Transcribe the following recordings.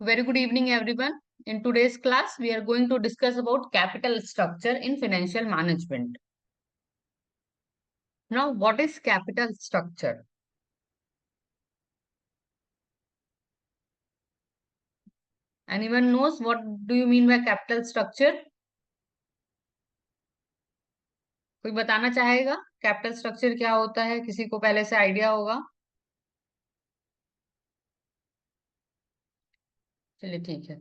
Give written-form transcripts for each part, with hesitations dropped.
Very good evening, everyone. In today's class, we are going to discuss about capital structure in financial management. Now, what is capital structure? Anyone knows what do you mean by capital structure? कोई बताना चाहेगा capital structure क्या होता है? किसी को पहले से आइडिया होगा? चलिए ठीक है,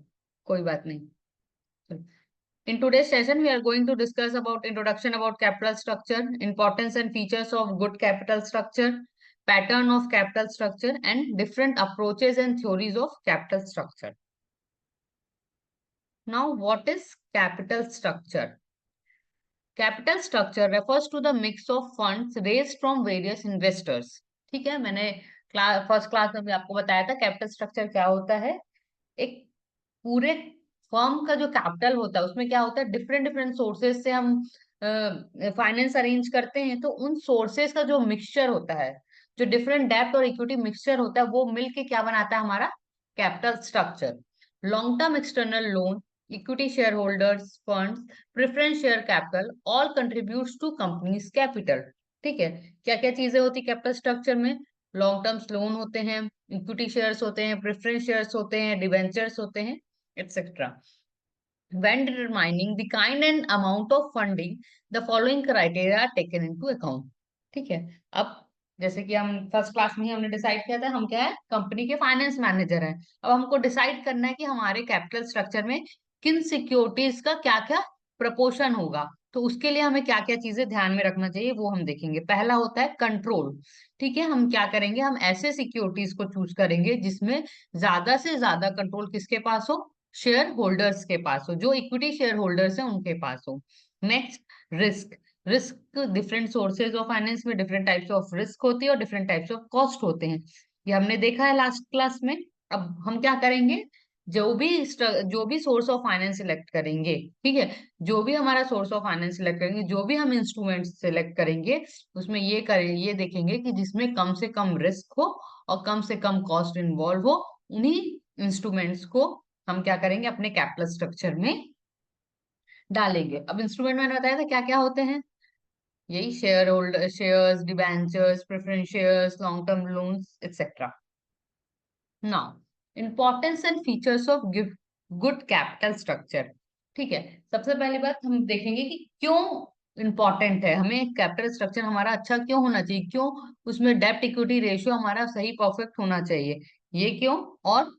कोई बात नहीं. In today's session, we are going to discuss about introduction about capital structure, importance and features of good capital structure, pattern of capital structure, and different approaches and theories of capital structure. Now, what is capital structure? Capital structure refers to the mix of funds raised from various investors. ठीक है, मैंने first class में भी आपको बताया था capital structure क्या होता है. एक पूरे फर्म का जो कैपिटल होता है उसमें क्या होता है, डिफरेंट डिफरेंट सोर्सेज से हम फाइनेंस अरेंज करते हैं. तो उन सोर्सेज का जो मिक्सचर होता है, जो डिफरेंट डेब्ट और इक्विटी मिक्सचर होता है, वो मिलके क्या बनाता है हमारा capital structure. Long term external loan, equity share holders funds, preference share capital all contributes to company's capital. ठीक है, क्या क्या चीजें होती कैपिटल स्ट्रक्चर में? लॉन्ग टर्म्स लोन होते हैं, इक्विटी शेयर्स होते हैं, प्रेफरेंस शेयर्स होते हैं, डिवेंचर्स होते हैं, etc. When determining the kind and amount of funding, the following criteria are taken into account. ठीक है, अब जैसे कि हम फर्स्ट क्लास में ही हमने डिसाइड किया था हम क्या है, कंपनी के फाइनेंस मैनेजर हैं. अब हमको डिसाइड करना है कि हमारे कैपिटल स्ट्रक्चर में किन सिक्योरिटीज का क्या क्या प्रपोर्शन होगा. तो उसके लिए हमें क्या क्या चीजें ध्यान में रखना चाहिए वो हम देखेंगे. पहला होता है कंट्रोल. ठीक है, हम क्या करेंगे, हम ऐसे सिक्योरिटीज को चूज करेंगे जिसमें ज्यादा से ज्यादा कंट्रोल किसके पास हो, शेयर होल्डर्स के पास हो, जो इक्विटी शेयर होल्डर्स हैं उनके पास हो. Next, risk. Risk, different sources of finance में डिफरेंट टाइप्स ऑफ रिस्क होती है और डिफरेंट टाइप्स ऑफ कॉस्ट होते हैं. ये हमने देखा है लास्ट क्लास में. अब हम क्या करेंगे, जो भी सोर्स ऑफ फाइनेंस सिलेक्ट करेंगे, ठीक है, जो भी हमारा सोर्स ऑफ फाइनेंस सिलेक्ट करेंगे, जो भी हम इंस्ट्रूमेंट सिलेक्ट करेंगे, उसमें ये देखेंगे कि जिसमें कम से कम रिस्क हो और कम से कम कॉस्ट इन्वॉल्व हो, उन्हीं इंस्ट्रूमेंट्स को हम क्या करेंगे, अपने कैपिटल स्ट्रक्चर में डालेंगे. अब इंस्ट्रूमेंट मैंने बताया था क्या क्या होते हैं, यही share holder shares, debentures, preference shares, long term loans, etcetera. Now, importance and features of good capital structure. ठीक है, सबसे पहली बात हम देखेंगे कि क्यों इंपॉर्टेंट है, हमें कैपिटल स्ट्रक्चर हमारा अच्छा क्यों होना चाहिए, क्यों उसमें डेब्ट इक्विटी रेशियो हमारा सही परफेक्ट होना चाहिए, ये क्यों. और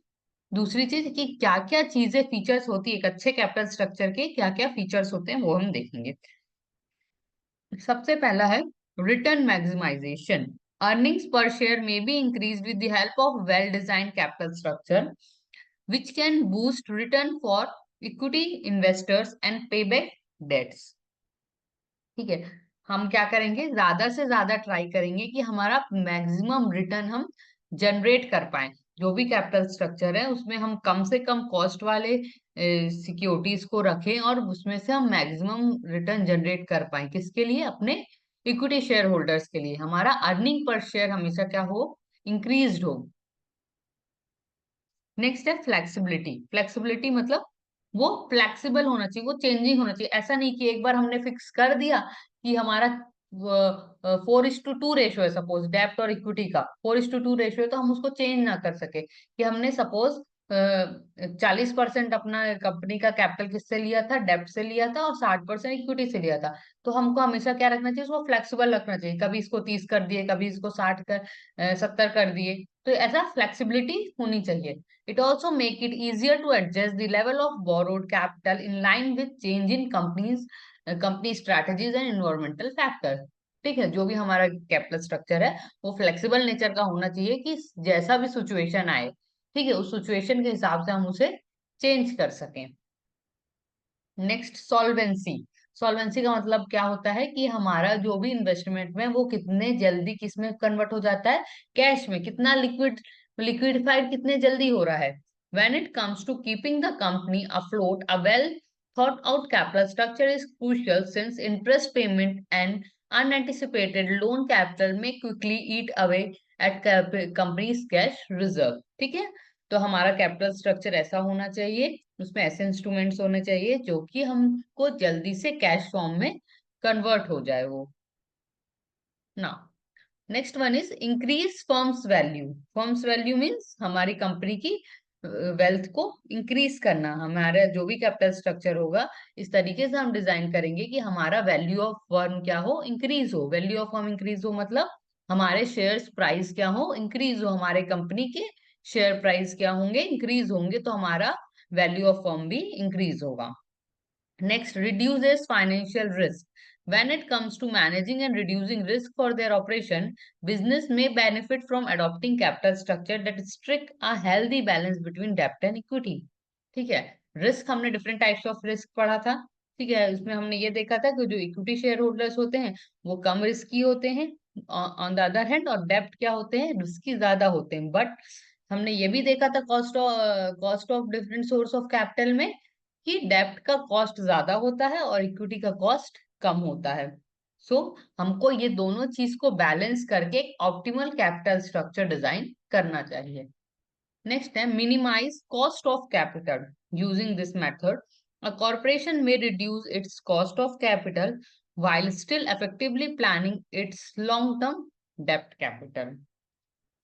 दूसरी चीज कि क्या क्या चीजें फीचर्स होती है, एक अच्छे कैपिटल स्ट्रक्चर के क्या क्या फीचर्स होते हैं वो हम देखेंगे. सबसे पहला है रिटर्न मैक्सिमाइजेशन. अर्निंग्स पर शेयर में be increase with the help of well design capital structure which can boost return for equity investors and पे बैक डेट्स. ठीक है, हम क्या करेंगे, ज्यादा से ज्यादा ट्राई करेंगे कि हमारा मैक्सिमम रिटर्न हम जनरेट कर पाए. जो भी कैपिटल स्ट्रक्चर है उसमें हम कम से कम कॉस्ट वाले सिक्योरिटीज को रखें और उसमें से हम मैक्सिमम रिटर्न जनरेट कर पाए. किसके लिए, अपने इक्विटी शेयर होल्डर्स के लिए. हमारा अर्निंग पर शेयर हमेशा क्या हो, इंक्रीज हो. नेक्स्ट है फ्लेक्सिबिलिटी. फ्लेक्सिबिलिटी मतलब वो फ्लेक्सिबल होना चाहिए, वो चेंजिंग होना चाहिए. ऐसा नहीं कि एक बार हमने फिक्स कर दिया कि हमारा 4:2 रेशियो है, सपोज डेब्ट और इक्विटी का 4:2 रेशियो है, तो हम उसको चेंज ना कर सके. कि हमने सपोज 40% अपना कंपनी का कैपिटल किससे लिया था, डेब्ट से लिया था, और 60% इक्विटी से लिया था. तो हमको हमेशा क्या रखना चाहिए, उसको फ्लेक्सिबल रखना चाहिए. कभी इसको 30 कर दिए, कभी इसको 70 कर दिए. तो ऐसा फ्लेक्सिबिलिटी होनी चाहिए. It also make it easier to adjust the level of borrowed capital in line with change in company strategies and environmental factors. ठीक है, जो भी हमारा कैपिटल स्ट्रक्चर है वो फ्लेक्सिबल नेचर का होना चाहिए कि जैसा भी सिचुएशन आए, ठीक है, उस सिचुएशन के हिसाब से हम उसे चेंज कर सकें. Next, solvency. सॉल्वेंसी का मतलब क्या होता है कि हमारा जो भी इन्वेस्टमेंट में वो कितने जल्दी किस में कन्वर्ट हो जाता है, कैश में. कितना लिक्विडिफाइड कितने जल्दी हो रहा है. When it comes to keeping the company afloat, a well thought out capital structure is crucial since interest payment and unanticipated loan capital may quickly eat away at company's cash reserve. ठीक है, तो हमारा capital structure ऐसा होना चाहिए, उसमें ऐसे instruments होने चाहिए जो कि हमको जल्दी से कैश फॉर्म में कन्वर्ट हो जाए वो ना। Next one is increase firms value. Firms value means हमारी कंपनी की वेल्थ को इंक्रीज करना। हमारा जो भी कैपिटल स्ट्रक्चर होगा इस तरीके से हम डिजाइन करेंगे कि हमारा वैल्यू ऑफ फर्म क्या हो, इंक्रीज हो। वैल्यू ऑफ फर्म इंक्रीज हो मतलब हमारे शेयर्स प्राइस क्या हो, इंक्रीज हो। हमारे कंपनी के शेयर प्राइस क्या होंगे, इंक्रीज होंगे, तो हमारा वैल्यू ऑफ फर्म भी इंक्रीज होगा। Next, reduces financial risk. When it comes to managing and reducing risk for their operation, business may benefit from adopting capital structure that strike a healthy balance between debt and equity. ठीक है, risk हमने different types of risk पढ़ा था। ठीक है, इसमें हमने ये देखा था कि जो इक्विटी शेयर होल्डर्स होते हैं वो कम रिस्की होते हैं ऑन द अदर हैंड, और डेप्ट क्या होते हैं, रिस्की ज्यादा होते हैं। बट हमने ये भी देखा था cost of different source of capital में कि डेब्ट का कॉस्ट ज्यादा होता है और इक्विटी का कॉस्ट कम होता है। सो हमको ये दोनों चीज को बैलेंस करके एक ऑप्टिमल कैपिटल स्ट्रक्चर डिजाइन करना चाहिए। नेक्स्ट है minimise cost of capital. Using this method a corporation may reduce its cost of capital while still effectively planning its long term debt capital।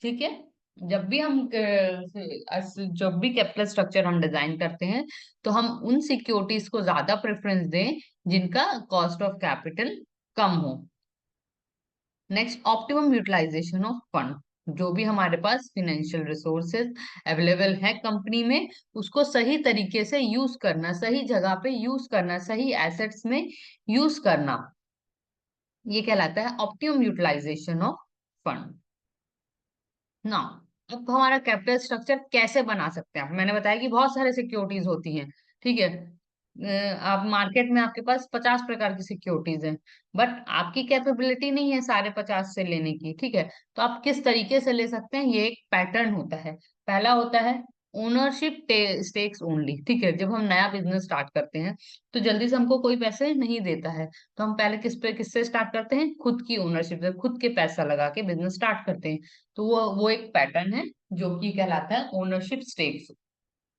ठीक है, जब भी हम जब भी कैपिटल स्ट्रक्चर हम डिजाइन करते हैं तो हम उन सिक्योरिटीज को ज्यादा प्रेफरेंस दें जिनका कॉस्ट ऑफ कैपिटल कम हो। Next, optimum utilization of fund. जो भी हमारे पास फिनेंशियल रिसोर्सेज अवेलेबल है कंपनी में, उसको सही तरीके से यूज करना, सही जगह पे यूज करना, सही एसेट्स में यूज करना, ये कहलाता है ऑप्टिमम यूटिलाइजेशन ऑफ फंड ना। अब हमारा कैपिटल स्ट्रक्चर कैसे बना सकते हैं आप, मैंने बताया कि बहुत सारे सिक्योरिटीज होती हैं। ठीक है, आप मार्केट में आपके पास 50 प्रकार की सिक्योरिटीज हैं, बट आपकी कैपेबिलिटी नहीं है सारे 50 से लेने की। ठीक है, तो आप किस तरीके से ले सकते हैं, ये एक पैटर्न होता है। पहला होता है ओनरशिप स्टेक्स ओनली। ठीक है, जब हम नया बिजनेस स्टार्ट करते हैं तो जल्दी से हमको कोई पैसे नहीं देता है, तो हम पहले किससे स्टार्ट करते हैं, खुद की ओनरशिप से, खुद के पैसा लगा के बिजनेस स्टार्ट करते हैं। तो वो एक पैटर्न है जो कि कहलाता है ओनरशिप स्टेक्स।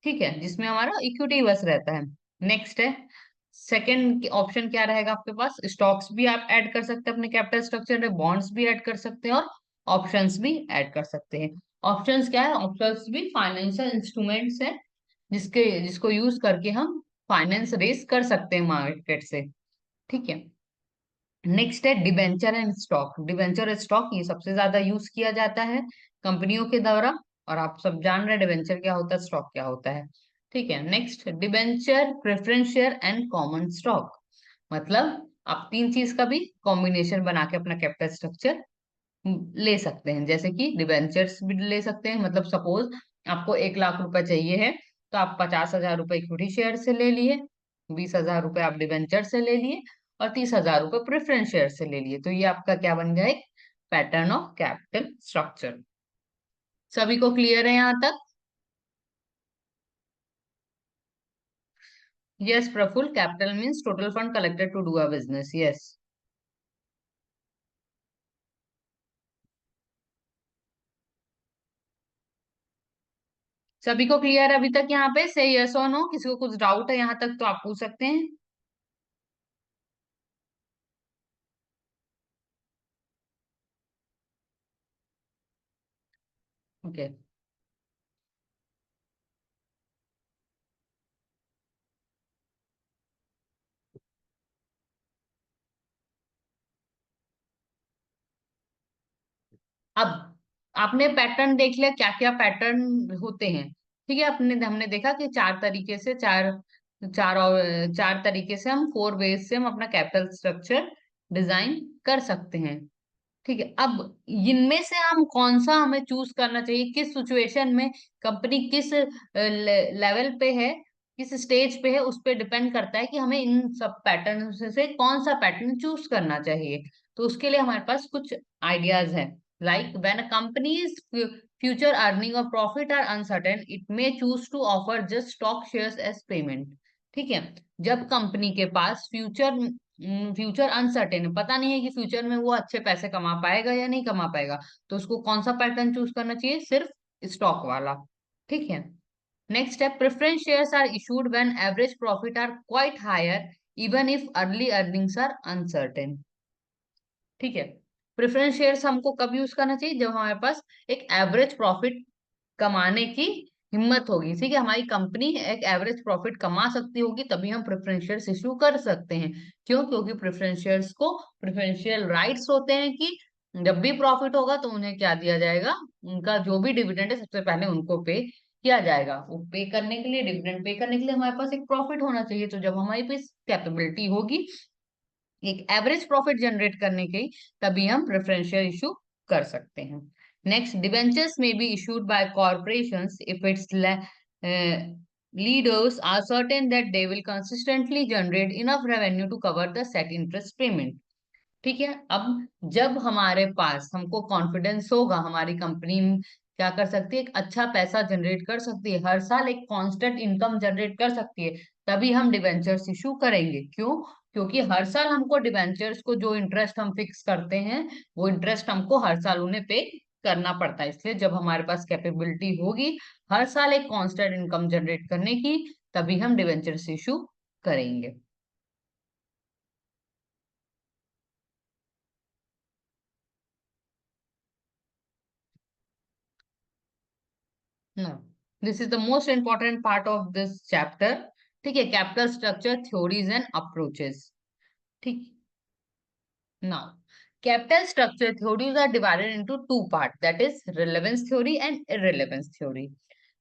ठीक है, जिसमें हमारा इक्विटी बस रहता है। नेक्स्ट है सेकंड ऑप्शन क्या रहेगा आपके पास, स्टॉक्स भी आप ऐड कर सकते हैं अपने कैपिटल स्ट्रक्चर में, बॉन्ड्स भी ऐड कर सकते हैं और ऑप्शंस भी ऐड कर सकते हैं। ऑप्शंस क्या है, ऑप्शंस भी फाइनेंशियल इंस्ट्रूमेंट्स है जिसको यूज करके हम फाइनेंस रेस कर सकते हैं मार्केट से। ठीक है, नेक्स्ट है debenture and stock. Debenture stock ये सबसे ज्यादा यूज किया जाता है कंपनियों के द्वारा, और आप सब जान रहे हैं डिबेंचर क्या होता है, स्टॉक क्या होता है। ठीक है, next debenture, preference share and common stock. मतलब आप तीन चीज का भी कॉम्बिनेशन बना के अपना कैपिटल स्ट्रक्चर ले सकते हैं। जैसे कि डिबेंचर्स भी ले सकते हैं, मतलब सपोज आपको 1 लाख रुपए चाहिए है तो आप 50,000 रुपए इक्विटी शेयर से ले लिए, 20,000 रुपए आप डिबेंचर से ले लिए और 30,000 रुपए प्रेफरेंस शेयर से ले लिए। तो ये आपका क्या बन गया, एक पैटर्न ऑफ कैपिटल स्ट्रक्चर। सभी को क्लियर है यहाँ तक? Yes Praful, capital means total fund collected to do a business. Yes, सभी को क्लियर है अभी तक यहाँ पे? से यस और नो, किसी को कुछ डाउट है यहाँ तक तो आप पूछ सकते हैं। ओके, अब आपने पैटर्न देख लिया, क्या क्या पैटर्न होते हैं। ठीक है, अपने हमने देखा कि चार तरीके से चार तरीके से हम 4 वेज से हम अपना कैपिटल स्ट्रक्चर डिजाइन कर सकते हैं। ठीक है, अब इनमें से हम कौन सा हमें चूज करना चाहिए, किस सिचुएशन में, कंपनी किस लेवल पे है, किस स्टेज पे है, उस पे डिपेंड करता है कि हमें इन सब पैटर्न से कौन सा पैटर्न चूज करना चाहिए। तो उसके लिए हमारे पास कुछ आइडियाज हैं। Like when a company's future earning और profit are uncertain, it may choose to offer just stock shares as payment. ठीक है, जब कंपनी के पास फ्यूचर अनसर्टेन है, पता नहीं है कि फ्यूचर में वो अच्छे पैसे कमा पाएगा या नहीं कमा पाएगा, तो उसको कौन सा पैटर्न चूज करना चाहिए, सिर्फ स्टॉक वाला। ठीक है। नेक्स्ट है preference shares are issued when average profit are quite higher even if early earnings are uncertain. ठीक है। प्रेफरेंस शेयर्स हमको कब यूज करना चाहिए? जब हमारे पास एक एवरेज प्रॉफिट कमाने की हिम्मत होगी। ठीक है, हमारी कंपनी एक एवरेज प्रॉफिट कमा सकती होगी, तभी हम प्रेफरेंस शेयर्स इशू कर सकते हैं। क्यों? क्योंकि प्रेफरेंस शेयर्स को प्रेफरेंशियल राइट्स होते हैं कि जब भी प्रॉफिट होगा तो उन्हें क्या दिया जाएगा, उनका जो भी डिविडेंड है सबसे पहले उनको पे किया जाएगा। वो पे करने के लिए, डिविडेंड पे करने के लिए हमारे पास एक प्रॉफिट होना चाहिए। तो जब हमारे पास कैपेबिलिटी होगी एक एवरेज प्रॉफिट जनरेट करने की, तभी हम प्रेफरेंशियल इशू कर सकते हैं। नेक्स्ट, डिबेंचर्स में be issued by corporations if it's leaders are certain that they will consistently generate enough revenue to cover the set interest payment। ठीक है। अब जब हमारे पास हमको कॉन्फिडेंस होगा हमारी कंपनी क्या कर सकती है, एक अच्छा पैसा जनरेट कर सकती है, हर साल एक कांस्टेंट इनकम जनरेट कर सकती है, तभी हम डिबेंचर्स इशू करेंगे। क्यों? क्योंकि हर साल हमको डिबेंचर्स को जो इंटरेस्ट हम फिक्स करते हैं वो इंटरेस्ट हमको हर साल उन्हें पे करना पड़ता है। इसलिए जब हमारे पास कैपेबिलिटी होगी हर साल एक कांस्टेंट इनकम जनरेट करने की, तभी हम डिबेंचर्स इशू करेंगे। No, this is the most important part of this chapter। ठीक है, capital structure theories and approaches. ठीक। Now capital structure theories are divided into two part, that is relevance theory and irrelevance theory.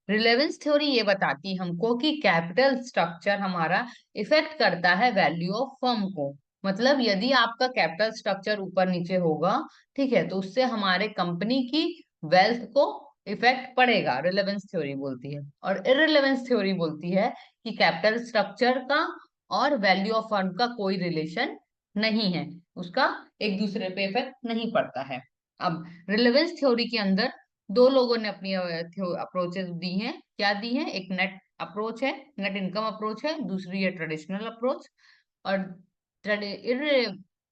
Relevance theory ये बताती है हमको कि capital structure हमारा effect करता है वैल्यू ऑफ फर्म को। मतलब यदि आपका कैपिटल स्ट्रक्चर ऊपर नीचे होगा, ठीक है, तो उससे हमारे कंपनी की वेल्थ को इफेक्ट पड़ेगा, रिलेवेंस थ्योरी बोलती है। और इररिलेवेंस थ्योरी बोलती है कि कैपिटल स्ट्रक्चर का और वैल्यू ऑफ फर्म का कोई रिलेशन नहीं है, उसका एक दूसरे पे इफेक्ट नहीं पड़ता है। अब रिलेवेंस थ्योरी के अंदर दो लोगों ने अपनी अप्रोचेस दी हैं। क्या दी हैं? एक नेट अप्रोच है, नेट इनकम अप्रोच है, दूसरी है ट्रेडिशनल अप्रोच। और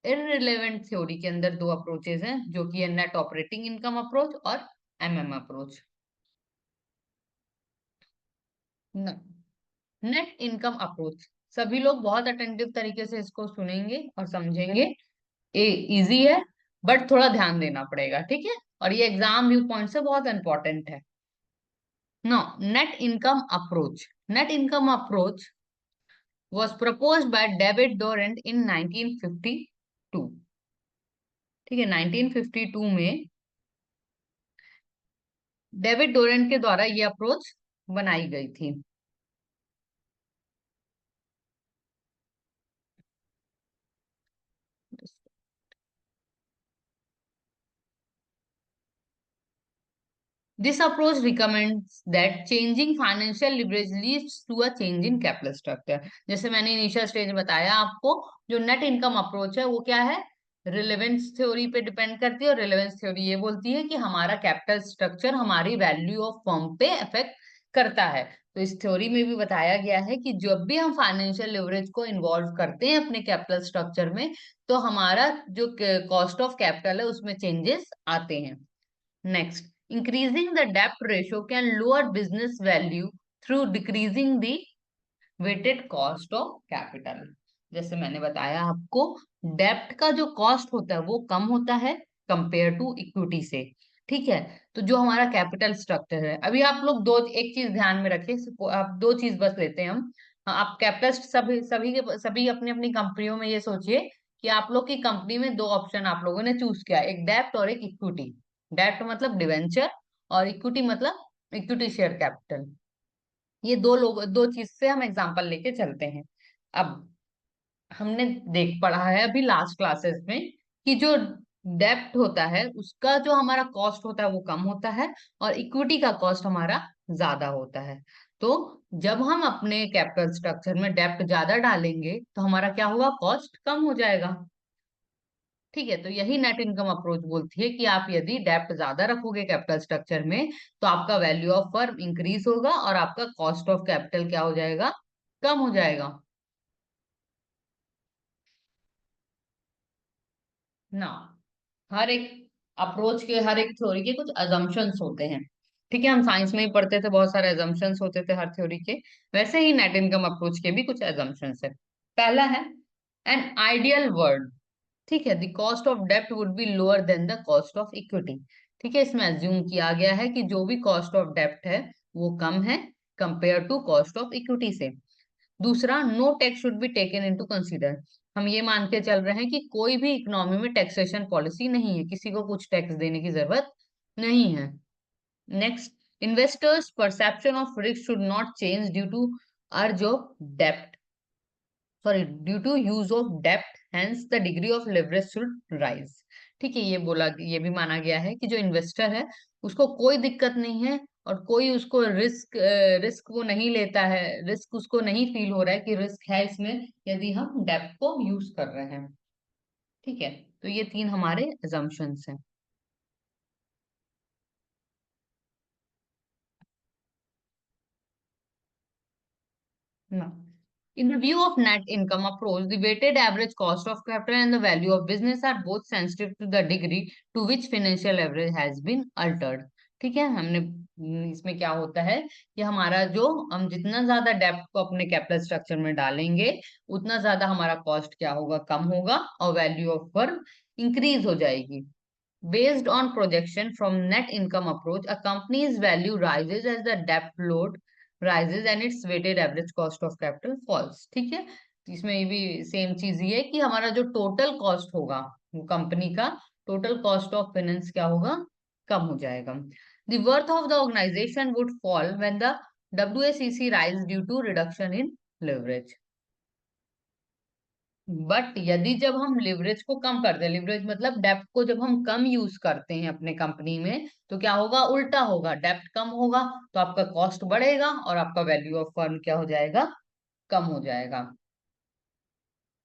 इररिलेवेंट थ्योरी के अंदर दो अप्रोचेस हैं, जो कि है नेट ऑपरेटिंग इनकम अप्रोच और MM approach. Net income approach सभी लोग बहुत अटेंटिव तरीके से इसको सुनेंगे और समझेंगे। ये इजी है, बट थोड़ा ध्यान देना पड़ेगा। ठीक है, और ये एग्जाम व्यू पॉइंट से बहुत इंपॉर्टेंट है। No, net income approach, net income approach was proposed by David Dorrant in 1952। ठीक है, 1952 में डेविड डोरेंट के द्वारा ये अप्रोच बनाई गई थी। This approach recommends that changing financial leverage leads to a change in capital structure। जैसे मैंने इनिशियल स्टेज में बताया आपको, जो नेट इनकम अप्रोच है वो क्या है, रिलेवेंस थ्योरी पे डिपेंड करती है। और रिलेवेंस थ्योरी ये बोलती है कि हमारा कैपिटल स्ट्रक्चर हमारी वैल्यू ऑफ फर्म पे अफेक्ट करता है। तो इस थ्योरी में भी बताया गया है कि जब भी हम फाइनेंशियल लिवरेज को इन्वॉल्व करते हैं अपने कैपिटल स्ट्रक्चर में, तो हमारा जो कॉस्ट ऑफ कैपिटल है उसमें चेंजेस आते हैं। Next, increasing the debt ratio can lower business value through decreasing the weighted cost of capital। जैसे मैंने बताया आपको, डेप्ट का जो कॉस्ट होता है वो कम होता है कंपेयर टू इक्विटी से। ठीक है, तो जो हमारा कैपिटल स्ट्रक्चर है, अभी आप लोग दो एक चीज ध्यान में रखें, आप दो चीज बस लेते हैं हम। आप कैपिटल सभी सभी के सभी अपनी अपनी कंपनियों में ये सोचिए कि आप लोग की कंपनी में दो ऑप्शन आप लोगों ने चूज किया, एक डेप्ट और एक इक्विटी। डेप्ट मतलब डिवेंचर, और इक्विटी मतलब इक्विटी शेयर कैपिटल। ये दो लोग, दो चीज से हम एग्जांपल लेके चलते हैं। अब हमने देख पढ़ा है अभी लास्ट क्लासेस में कि जो डेप्ट होता है उसका जो हमारा कॉस्ट होता है वो कम होता है, और इक्विटी का कॉस्ट हमारा ज्यादा होता है। तो जब हम अपने कैपिटल स्ट्रक्चर में डेप्ट ज्यादा डालेंगे तो हमारा क्या होगा, कॉस्ट कम हो जाएगा। ठीक है, तो यही नेट इनकम अप्रोच बोलती है कि आप यदि डेप्ट ज्यादा रखोगे कैपिटल स्ट्रक्चर में, तो आपका वैल्यू ऑफ फर्म इंक्रीज होगा और आपका कॉस्ट ऑफ कैपिटल क्या हो जाएगा, कम हो जाएगा ना। हर एक अप्रोच के, हर एक थ्योरी के कुछ अजम्पशंस होते हैं। ठीक है, हम साइंस में ही पढ़ते थे, बहुत सारे एजम्पशंस होते थे हर थ्योरी के। वैसे ही नेट इनकम अप्रोच के भी कुछ एजम्पशंस है। पहला है एन आइडियल वर्ल्ड। ठीक है, द कॉस्ट ऑफ डेप्ट would be lower than the cost of equity. ठीक है, इसमें अज्यूम किया गया है कि जो भी कॉस्ट ऑफ डेप्ट है वो कम है compare to cost of equity से। दूसरा, no tax should be taken into consider. हम ये मान के चल रहे हैं कि कोई भी इकोनॉमी में टैक्सेशन पॉलिसी नहीं है, किसी को कुछ टैक्स देने की जरूरत नहीं है। Next, investors perception of risk should not change due to अर्ज of dept, sorry due to use of dept, hence the degree of leverage should rise. ठीक है, ये भी माना गया है कि जो इन्वेस्टर है उसको कोई दिक्कत नहीं है और कोई उसको रिस्क वो नहीं लेता है, रिस्क उसको नहीं फील हो रहा है कि रिस्क है इसमें यदि हम डेप्ट को यूज कर रहे हैं। ठीक है, तो ये तीन हमारे assumptions हैं ना। In the view of net income approach, the weighted average cost of capital and the value of business are both sensitive to the degree to which financial average has been altered. ठीक है, हमने इसमें क्या होता है कि हमारा जो हम जितना ज्यादा डेप्थ को अपने कैपिटल स्ट्रक्चर में डालेंगे उतना ज्यादा हमारा कॉस्ट क्या होगा, कम होगा, और वैल्यू ऑफ फर्म इंक्रीज हो जाएगी। Based on projection from net income approach, a company's value rises as the debt load rises and its weighted average cost of capital falls. ठीक है, तो इसमें ये भी सेम चीज ही है कि हमारा जो टोटल कॉस्ट होगा वो कंपनी का टोटल कॉस्ट ऑफ फाइनेंस क्या होगा, कम हो जाएगा। The worth of the organization would fall when the WACC rise due to reduction in leverage. But यदि जब हम लिवरेज को कम कर दें, लिवरेज मतलब डेप्ट को जब हम कम यूज करते हैं अपने कंपनी में, तो क्या होगा, उल्टा होगा, डेप्ट कम होगा तो आपका कॉस्ट बढ़ेगा और आपका वैल्यू ऑफ फर्म क्या हो जाएगा, कम हो जाएगा।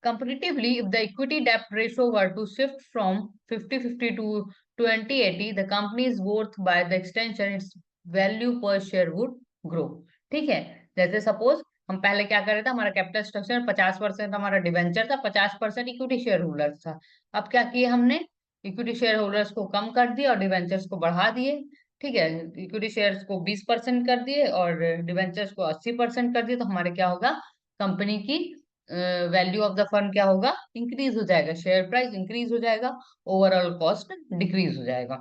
Comparatively, if the equity debt ratio were to shift from 50-50 to 20-80, the company's worth by the extension, its value per share would grow. ठीक है, जैसे सपोज हम पहले क्या कर रहे थे, हमारा कैपिटल स्ट्रक्चर 50% हमारा डिवेंचर था, 50% इक्विटी शेयर होल्डर्स था। अब क्या किया हमने, इक्विटी शेयर होल्डर्स को कम कर दिया और डिवेंचर्स को बढ़ा दिए। ठीक है, इक्विटी शेयर्स को 20% कर दिए और डिवेंचर्स को 80% कर दिए, तो हमारे क्या होगा, कंपनी की वैल्यू ऑफ द फर्म क्या होगा, इंक्रीज हो जाएगा, शेयर प्राइस इंक्रीज हो जाएगा, ओवरऑल कॉस्ट डिक्रीज हो जाएगा।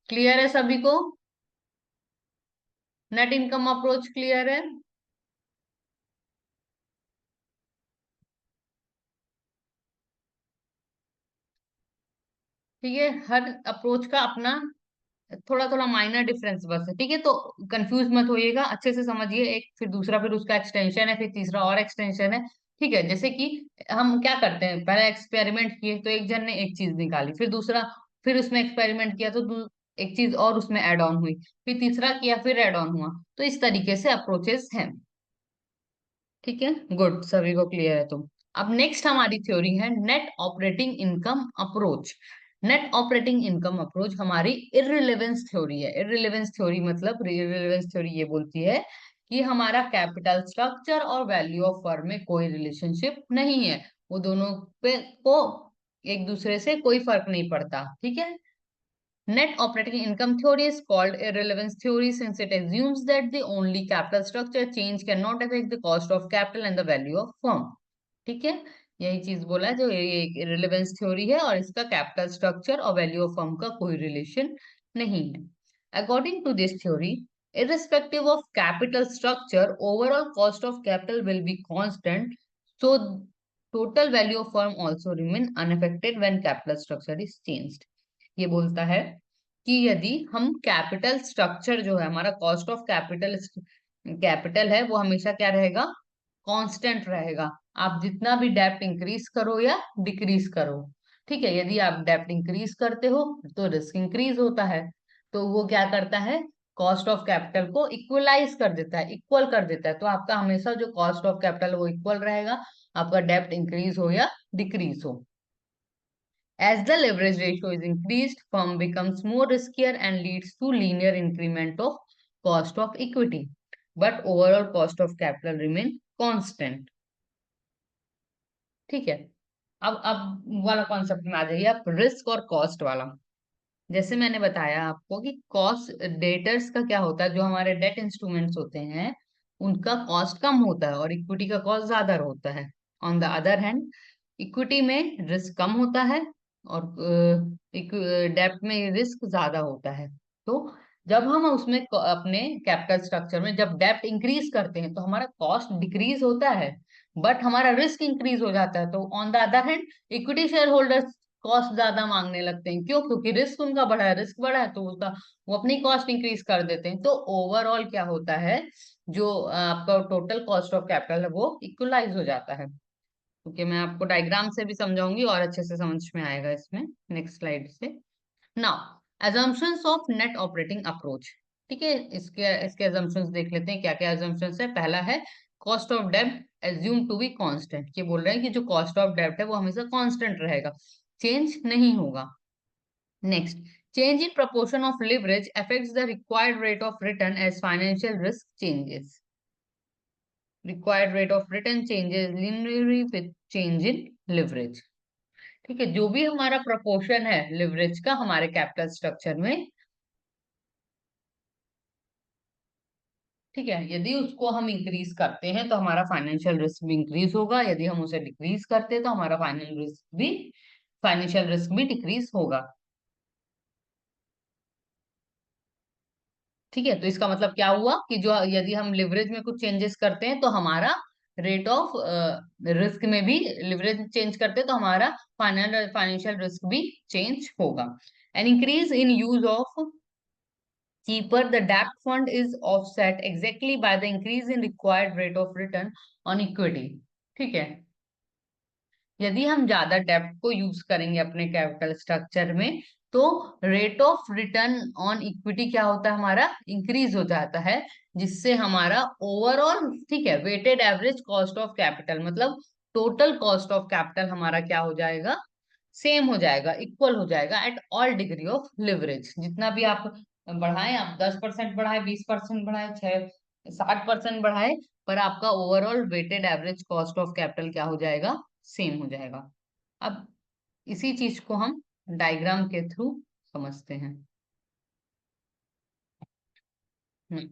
क्लियर है सभी को, नेट इनकम अप्रोच क्लियर है। ठीक है, हर अप्रोच का अपना थोड़ा थोड़ा माइनर डिफरेंस बस है। ठीक है, तो कंफ्यूज मत होइएगा, अच्छे से समझिए, एक फिर दूसरा फिर उसका एक्सटेंशन है, फिर तीसरा और एक्सटेंशन है। ठीक है, जैसे कि हम क्या करते हैं, पहले एक्सपेरिमेंट किए तो एक जन ने एक चीज निकाली, फिर दूसरा, फिर उसमें एक्सपेरिमेंट किया तो एक चीज और उसमें ऐड ऑन हुई, फिर तीसरा किया फिर ऐड ऑन हुआ। तो इस तरीके से अप्रोचेस हैं। ठीक है, गुड, सभी को क्लियर है। तुम अब नेक्स्ट हमारी थ्योरी है net operating income approach. Net operating income approach हमारी इररिलेवेंस थ्योरी है। इररिलेवेंस थ्योरी मतलब, इररिलेवेंस थ्योरी ये बोलती है कि हमारा कैपिटल स्ट्रक्चर और वैल्यू ऑफ फर्म में कोई रिलेशनशिप नहीं है, वो दोनों पे को एक दूसरे से कोई फर्क नहीं पड़ता। ठीक है, net operating income theory is called irrelevance theory since it assumes that the only capital structure change cannot affect the cost of capital and the value of firm. ठीक है, यही चीज बोला है, जो ये एक irrelevance theory है और इसका कैपिटल स्ट्रक्चर और वैल्यू ऑफ फर्म का कोई रिलेशन नहीं है। According to this theory, irrespective of capital structure, overall cost of capital will be constant, so total value of firm also remain unaffected when capital structure is changed. ये बोलता है कि यदि हम कैपिटल स्ट्रक्चर जो है हमारा, कॉस्ट ऑफ कैपिटल कैपिटल है, वो हमेशा क्या रहेगा, कांस्टेंट रहेगा। आप जितना भी डेप्ट इंक्रीज करो या डिक्रीज करो, ठीक है, यदि आप डेप्ट इंक्रीज करते हो तो रिस्क इंक्रीज होता है, तो वो क्या करता है, कॉस्ट ऑफ कैपिटल को इक्वलाइज कर देता है, इक्वल कर देता है, तो आपका हमेशा जो कॉस्ट ऑफ कैपिटल वो इक्वल रहेगा, आपका डेप्ट इंक्रीज हो या डिक्रीज हो। As the leverage ratio is increased, firm becomes more riskier and leads to linear increment of cost of equity, but overall cost of capital remain constant. ठीक है, अब वाला कॉन्सेप्ट में आ जाइए आप, रिस्क और कॉस्ट वाला। जैसे मैंने बताया आपको कि कॉस्ट डेटर्स का क्या होता है, जो हमारे डेट इंस्ट्रूमेंट्स होते हैं उनका कॉस्ट कम होता है और इक्विटी का कॉस्ट ज्यादा होता है। On the other hand equity में रिस्क कम होता है और डेब्ट में रिस्क ज्यादा होता है। तो जब हम उसमें अपने कैपिटल स्ट्रक्चर में जब डेब्ट इंक्रीज करते हैं तो हमारा कॉस्ट डिक्रीज होता है बट हमारा रिस्क इंक्रीज हो जाता है। तो on the other hand equity share holders cost ज्यादा मांगने लगते हैं। क्यों? क्योंकि रिस्क उनका बढ़ा है, रिस्क बढ़ा है तो उसका वो अपनी कॉस्ट इंक्रीज कर देते हैं। तो ओवरऑल क्या होता है, जो आपका टोटल कॉस्ट ऑफ कैपिटल है वो इक्वलाइज हो जाता है। क्योंकि मैं आपको डायग्राम से भी समझाऊंगी और अच्छे से समझ में आएगा इसमें। नेक्स्ट स्लाइड से। Now assumptions of net operating approach. ठीक है, इसके इसके assumptions देख लेते हैं क्या क्या assumptions है। पहला है कॉस्ट ऑफ डेब्ट एज्यूम टू बी कांस्टेंट। ये बोल रहे हैं कि जो कॉस्ट ऑफ डेब्ट है वो हमेशा कांस्टेंट रहेगा, चेंज नहीं होगा। Next, change in proportion of leverage affects the required rate of return as financial risk changes. Required rate of return changes linearly with change in leverage। ठीक है, जो भी हमारा प्रोपोर्शन है लिवरेज का हमारे कैपिटल स्ट्रक्चर में, ठीक है, यदि उसको हम इंक्रीज करते हैं तो हमारा फाइनेंशियल रिस्क भी इंक्रीज होगा, यदि हम उसे डिक्रीज करते हैं तो हमारा फाइनेंशियल रिस्क भी डिक्रीज होगा। ठीक है, तो इसका मतलब क्या हुआ कि जो यदि हम लिवरेज में कुछ चेंजेस करते हैं तो हमारा रेट ऑफ रिस्क में भी, लिवरेज चेंज करते हैं तो हमारा फाइनेंशियल रिस्क भी चेंज होगा। An increase in use of cheaper, the debt fund is offset exactly by the increase in required rate of return on equity। ठीक है, यदि हम ज्यादा डेब्ट को यूज करेंगे अपने कैपिटल स्ट्रक्चर में तो rate of return on equity क्या होता है, हमारा इंक्रीज हो जाता है, जिससे हमारा ओवरऑल, ठीक है, weighted average cost of capital मतलब टोटल कॉस्ट ऑफ कैपिटल हमारा क्या हो जाएगा, सेम हो जाएगा, इक्वल हो जाएगा at all degree of leverage. जितना भी आप बढ़ाएं, आप 10% बढ़ाए, 20% बढ़ाए, 60% बढ़ाए, पर आपका overall weighted average cost of capital क्या हो जाएगा, सेम हो जाएगा। अब इसी चीज को हम डायग्राम के थ्रू समझते हैं। हम्म,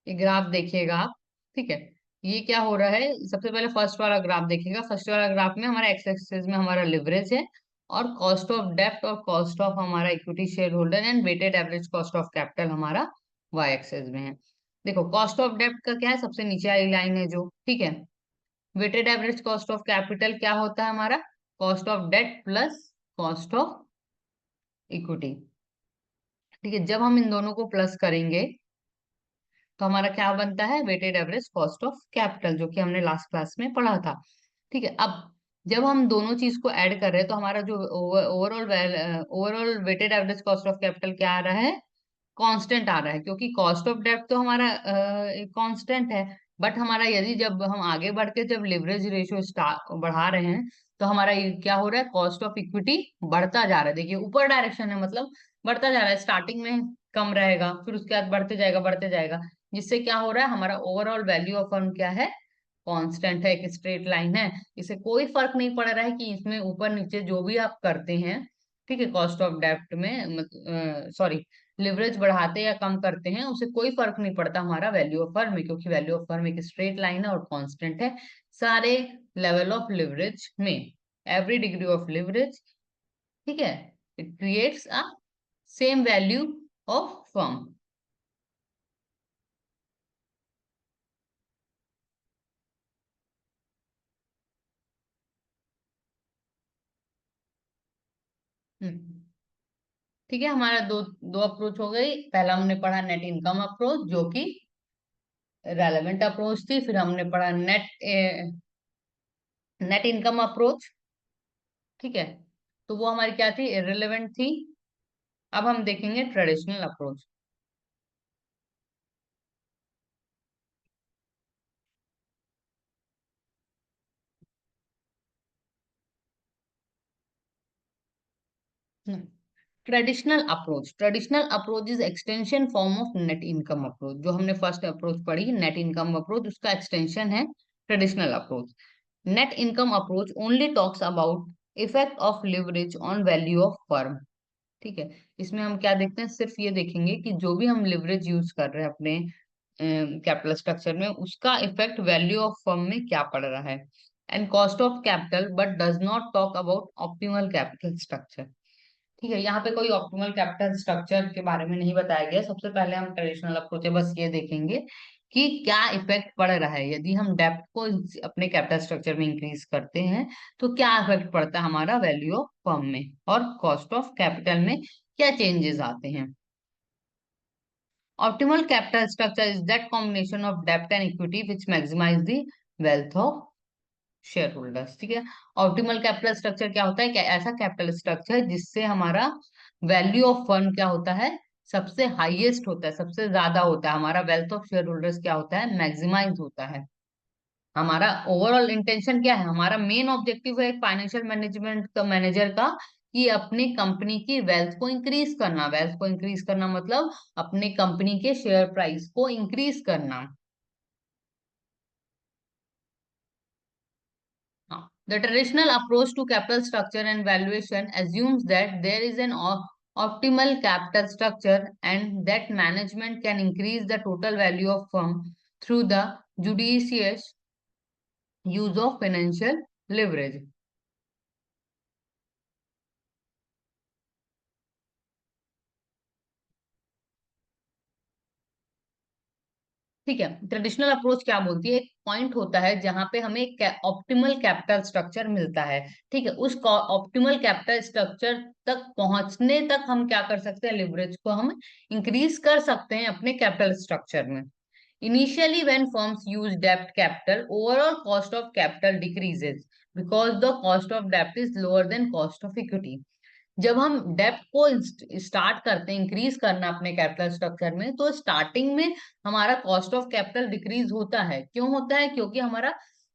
ये ग्राफ देखिएगा आप। ठीक है, ये क्या हो रहा है, सबसे पहले फर्स्ट वाला ग्राफ देखिएगा। फर्स्ट वाला ग्राफ में हमारा एक्स एक्सिस में हमारा लिवरेज है और कॉस्ट ऑफ डेब्ट और कॉस्ट ऑफ हमारा equity share holder and weighted average cost of capital हमारा वाई एक्सिस में है। देखो कॉस्ट ऑफ डेब्ट का क्या है, सबसे नीचे वाली लाइन है जो, ठीक है। Weighted average cost of capital क्या होता है हमारा, cost of debt plus cost of equity. ठीक है, जब हम इन दोनों को प्लस करेंगे तो हमारा क्या बनता है, weighted average cost of capital, जो कि हमने लास्ट क्लास में पढ़ा था। ठीक है, अब जब हम दोनों चीज को ऐड कर रहे हैं तो हमारा जो overall weighted average cost of capital क्या आ रहा है, कांस्टेंट आ रहा है, क्योंकि कॉस्ट ऑफ डेब्ट तो हमारा कांस्टेंट है। बट हमारा यदि जब हम आगे बढ़ के जब लिवरेज रेशियो बढ़ा रहे हैं तो हमारा ये क्या हो रहा है, कॉस्ट ऑफ इक्विटी बढ़ता जा रहा है। देखिए ऊपर डायरेक्शन है, मतलब बढ़ता जा रहा है, स्टार्टिंग में कम रहेगा फिर उसके बाद बढ़ते जाएगा, जिससे क्या हो रहा है, हमारा ओवरऑल वैल्यू ऑफ फर्म क्या है, कांस्टेंट है, एक स्ट्रेट लाइन है। इसे कोई फर्क नहीं पड़ रहा है कि इसमें ऊपर नीचे जो भी आप करते हैं, ठीक है, कॉस्ट ऑफ डेब्ट में सॉरी लिवरेज बढ़ाते या कम करते हैं उसे कोई फर्क नहीं पड़ता हमारा वैल्यू ऑफ फर्म में, क्योंकि वैल्यू ऑफ फर्म एक स्ट्रेट लाइन है और कांस्टेंट है सारे लेवल ऑफ लिवरेज में, एवरी डिग्री ऑफ लिवरेज। ठीक है, it creates a same value of firm. ठीक है, हमारा दो दो अप्रोच हो गई। पहला हमने पढ़ा नेट इनकम अप्रोच जो कि रेलेवेंट अप्रोच थी, फिर हमने पढ़ा नेट इनकम अप्रोच। ठीक है, तो वो हमारी क्या थी, इररिलेवेंट थी। अब हम देखेंगे traditional approach. Traditional approach is extension form of net income approach. जो हमने फर्स्ट अप्रोच पढ़ी नेट इनकम अप्रोच, उसका एक्सटेंशन है traditional approach. Net income approach only talks about effect of leverage on value of firm. ठीक है, इसमें हम क्या देखते हैं, सिर्फ ये देखेंगे कि जो भी हम लिवरेज यूज कर रहे हैं अपने कैपिटल स्ट्रक्चर में, उसका इफेक्ट वैल्यू ऑफ फर्म में क्या पड़ रहा है। And cost of capital but does not talk about optimal capital structure. ठीक है, यहाँ पे कोई ऑप्टिमल कैपिटल स्ट्रक्चर के बारे में नहीं बताया गया। सबसे पहले हम ट्रेडिशनल अप्रोच है बस ये देखेंगे कि क्या इफेक्ट पड़ रहा है यदि हम डेप्थ को अपने कैपिटल स्ट्रक्चर में इंक्रीज करते हैं, तो क्या इफेक्ट पड़ता है हमारा वैल्यू ऑफ फर्म में, और कॉस्ट ऑफ कैपिटल में क्या चेंजेस आते हैं। Optimal capital structure is that combination of डेप्थ and equity which maximize the wealth of share holders. ठीक है, ऑप्टिमल कैपिटल स्ट्रक्चर क्या होता है, क्या ऐसा कैपिटल स्ट्रक्चर जिससे हमारा वैल्यू ऑफ फंड क्या होता है, सबसे हाईएस्ट होता है, सबसे ज्यादा होता है, हमारा वेल्थ ऑफ शेयर होल्डर्स क्या होता है, मैक्सिमाइज होता है। हमारा ओवरऑल इंटेंशन क्या है, हमारा मेन ऑब्जेक्टिव है फाइनेंशियल मैनेजमेंट का, मैनेजर का, कि अपनी कंपनी की वेल्थ को इंक्रीज करना। वेल्थ को इंक्रीज करना मतलब अपने कंपनी के शेयर प्राइस को इंक्रीज करना। The traditional approach to capital structure and valuation assumes that there is an optimal capital structure and that management can increase the total value of firm through the judicious use of financial leverage. ठीक है, traditional approach क्या बोलती है, एक point होता है जहां पे हमें ऑप्टिमल कैपिटल स्ट्रक्चर मिलता है। ठीक है, उस ऑप्टिमल कैपिटल स्ट्रक्चर तक पहुंचने तक हम क्या कर सकते हैं, लिवरेज को हम इंक्रीज कर सकते हैं अपने कैपिटल स्ट्रक्चर में। Initially, when firms use debt capital, overall cost of capital decreases because the cost of debt is lower than cost of equity. जब हम डेप्थ को स्टार्ट करते हैं इंक्रीज करना अपने कैपिटल स्ट्रक्चर में, तो स्टार्टिंग में हमारा कॉस्ट ऑफ कैपिटल डिक्रीज होता है। क्यों होता है, क्योंकि हमारा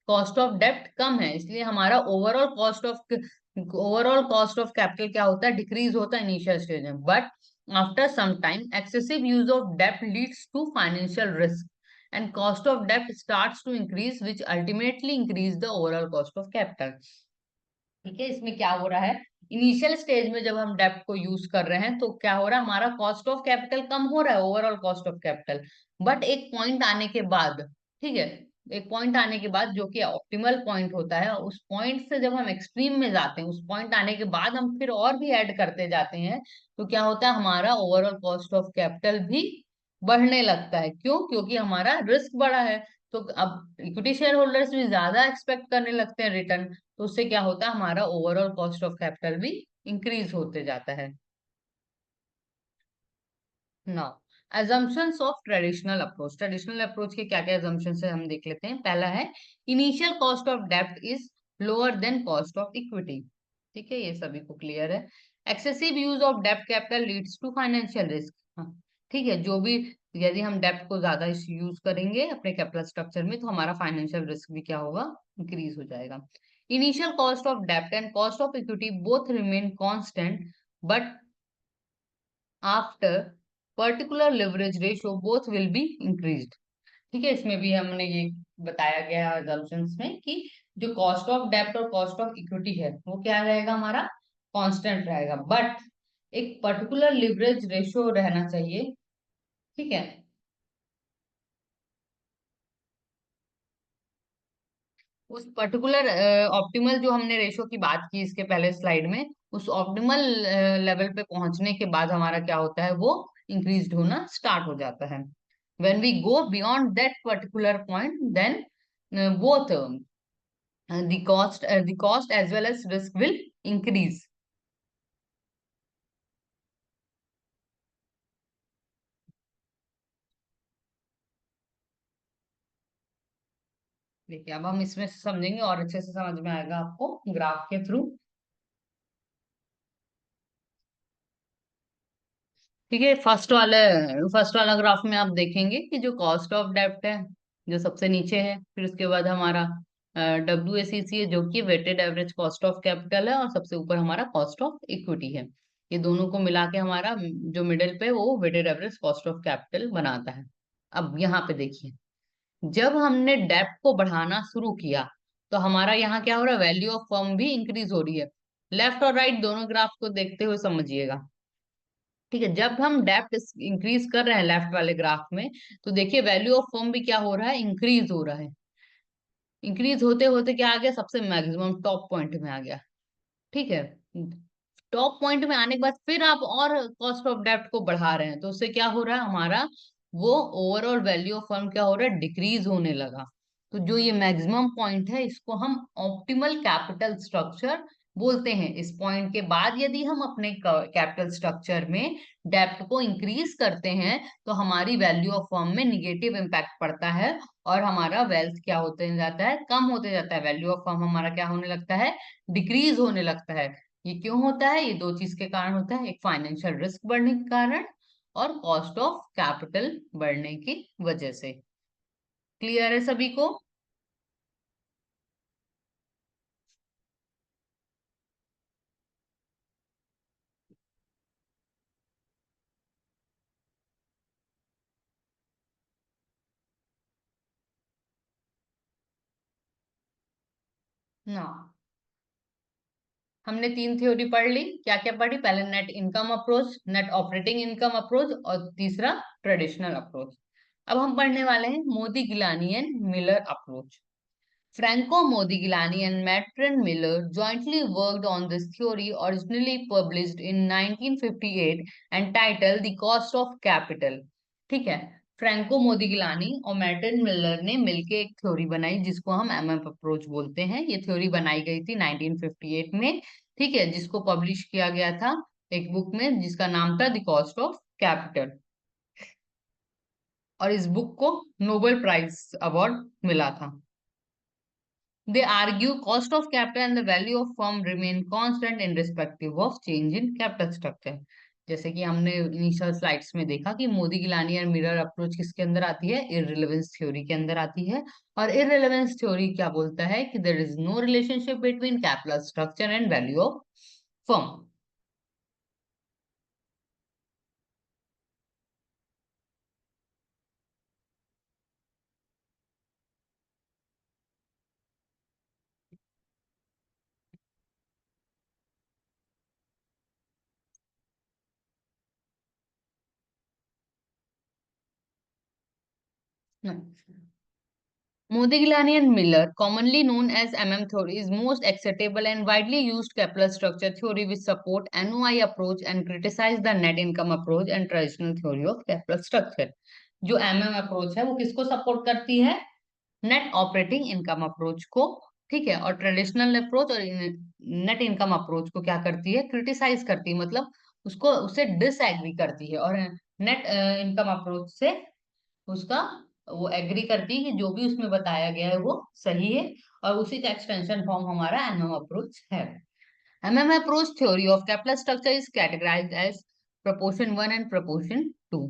कॉस्ट ऑफ डेप्थ कम है, इसलिए हमारा ओवरऑल कॉस्ट ऑफ कैपिटल क्या होता है, डिक्रीज होता है इनिशियल स्टेज में। But after some time excessive use of depth Leeds to financial risk and cost of depth starts to increase which ultimately increase the overall cost of capital. ठीक है, इसमें क्या हो रहा है, इनिशियल स्टेज में जब हम डेप्ट को यूज कर रहे हैं तो क्या हो रहा है, हमारा कॉस्ट ऑफ कैपिटल कम हो रहा है, overall cost of capital. But एक पॉइंट आने के बाद, ठीक है, एक पॉइंट आने के बाद जो कि ऑप्टिमल पॉइंट होता है, उस पॉइंट से जब हम एक्सट्रीम में जाते हैं, उस पॉइंट आने के बाद हम फिर और भी ऐड करते जाते हैं, तो क्या होता है, हमारा ओवरऑल कॉस्ट ऑफ कैपिटल भी बढ़ने लगता है। क्यों, क्योंकि हमारा रिस्क बढ़ा है। तो अब इक्विटी शेयर होल्डर्स भी ज्यादा एक्सपेक्ट करने लगते हैं रिटर्न, तो उससे क्या होता है, हमारा ओवरऑल कॉस्ट ऑफ कैपिटल भी इंक्रीज होते जाता है। Now assumptions of traditional approach. Traditional approach के क्या क्या assumptions है हम देख लेते हैं। पहला है, इनिशियल कॉस्ट ऑफ डेप्ट is lower than cost of equity. ठीक है, ये सभी को क्लियर है। एक्सेसिव यूज ऑफ डेप्ट capital leads to financial risk. हाँ, ठीक है, जो भी, यदि हम डेप्ट को ज्यादा यूज करेंगे अपने कैपिटल स्ट्रक्चर में, तो हमारा फाइनेंशियल रिस्क भी क्या होगा, इंक्रीज हो जाएगा। इनिशियल कॉस्ट ऑफ डेप्ट and cost of equity both remain constant, but after particular leverage ratio both will be increased. ठीक है, इसमें भी हमने ये बताया गया है assumptions में कि जो कॉस्ट ऑफ डेप्ट और कॉस्ट ऑफ इक्विटी है वो क्या रहेगा, हमारा कांस्टेंट रहेगा, बट एक पर्टिकुलर लिवरेज रेशियो रहना चाहिए। ठीक है, उस पर्टिकुलर ऑप्टिमल जो हमने रेशो की बात की इसके पहले स्लाइड में, उस ऑप्टिमल लेवल पे पहुंचने के बाद हमारा क्या होता है, वो इंक्रीज होना स्टार्ट हो जाता है। When we go beyond that particular point, then both the cost as well as risk will increase। देखिए, अब हम इसमें से समझेंगे और अच्छे से समझ में आएगा आपको ग्राफ के थ्रू। ठीक है, फर्स्ट वाला ग्राफ में आप देखेंगे कि जो कॉस्ट ऑफ डेब्ट है, जो सबसे नीचे है, फिर उसके बाद हमारा WACC है जो कि weighted average cost of capital है, और सबसे ऊपर हमारा कॉस्ट ऑफ इक्विटी है। ये दोनों को मिला के हमारा जो मिडिल पे वो weighted average cost of capital बनाता है। अब यहाँ पे देखिए, जब हमने डेब्ट को बढ़ाना शुरू किया, तो हमारा यहाँ क्या हो रहा है, वैल्यू ऑफ फर्म भी इंक्रीज हो रही है। लेफ्ट और राइट दोनों ग्राफ को देखते हुए समझिएगा। ठीक है, जब हम डेप्ट इंक्रीज कर रहे हैं लेफ्ट वाले ग्राफ में, तो देखिए वैल्यू ऑफ फर्म भी क्या हो रहा है, इंक्रीज हो रहा है। इंक्रीज होते होते क्या आ गया, सबसे मैक्सिमम टॉप पॉइंट में आ गया। ठीक है, टॉप पॉइंट में आने के बाद फिर आप और कॉस्ट ऑफ डेप्ट को बढ़ा रहे हैं, तो उससे क्या हो रहा है हमारा, वो ओवरऑल वैल्यू ऑफ फर्म क्या हो रहा है, डिक्रीज होने लगा। तो जो ये मैक्सिमम पॉइंट है, इसको हम ऑप्टिमल कैपिटल स्ट्रक्चर बोलते हैं। इस पॉइंट के बाद यदि हम अपने कैपिटल स्ट्रक्चर में डेप्ट को इंक्रीज करते हैं, तो हमारी वैल्यू ऑफ फर्म में निगेटिव इम्पैक्ट पड़ता है, और हमारा वेल्थ क्या होते जाता है, कम होते जाता है। वैल्यू ऑफ फर्म हमारा क्या होने लगता है, डिक्रीज होने लगता है। ये क्यों होता है, ये दो चीज के कारण होता है, एक फाइनेंशियल रिस्क बढ़ने के कारण, और कॉस्ट ऑफ कैपिटल बढ़ने की वजह से। क्लियर है सभी को? ना, हमने तीन थ्योरी पढ़ ली। क्या क्या पढ़ी, पहले net income approach, net operating income approach, और तीसरा ट्रेडिशनल अप्रोच। अब हम पढ़ने वाले हैं Modigliani and Miller approach. Franco Modigliani and Maitland Miller jointly worked on this theory, originally published in 1958 and titled The Cost of Capital। ठीक है, Franco मोदिगिलानी और मैटन मिलर ने मिलके एक थ्योरी बनाई, जिसको हम एमएफ अप्रोच बोलते हैं। ये थ्योरी बनाई गई थी 1958 में। ठीक है, जिसको पब्लिश किया गया था एक बुक में, जिसका नाम था द कॉस्ट ऑफ कैपिटल। और इस बुक को नोबेल प्राइज अवार्ड मिला था। They argue cost of capital and the value of firm remain constant in respective of change in capital structure। जैसे कि हमने इनिशियल स्लाइड्स में देखा कि मोदी गिलानी और मिरर अप्रोच किसके अंदर आती है, इररिलेवेंस थ्योरी के अंदर आती है। और इररिलेवेंस थ्योरी क्या बोलता है कि there is no relationship between capital structure and value of firm. Modigliani and Miller, commonly known as MM theory, is most acceptable and widely used capital structure theory which support NOI approach and criticize the net income approach and traditional theory of capital structure। जो MM approach है वो किसको support करती है, net operating income approach को। ठीक है, और ट्रेडिशनल अप्रोच और नेट इनकम अप्रोच को क्या करती है, क्रिटिसाइज करती है, मतलब उसको उससे डिसएग्री करती है। और नेट इनकम अप्रोच से उसका वो एग्री करती है कि जो भी उसमें बताया गया है वो सही है। और उसी का एक्सटेंशन फॉर्म हमारा एमएम अप्रोच है। MM approach theory of capital structure is categorized as proportion 1 and proportion 2।